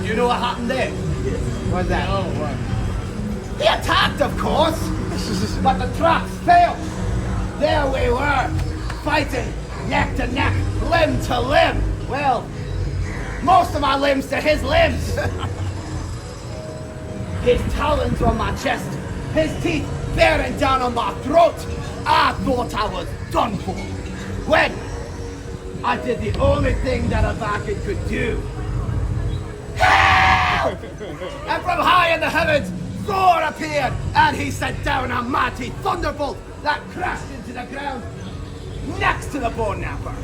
You know what happened then? What's that? No, what? He attacked, of course, but the traps failed. There we were, fighting neck to neck, limb to limb. Well, most of my limbs to his limbs. His talons on my chest, his teeth bearing down on my throat. I thought I was done for. When I did the only thing that a Viking could do. Help! And from high in the heavens, Thor appeared, and he sent down a mighty thunderbolt that crashed into the ground next to the bone napper.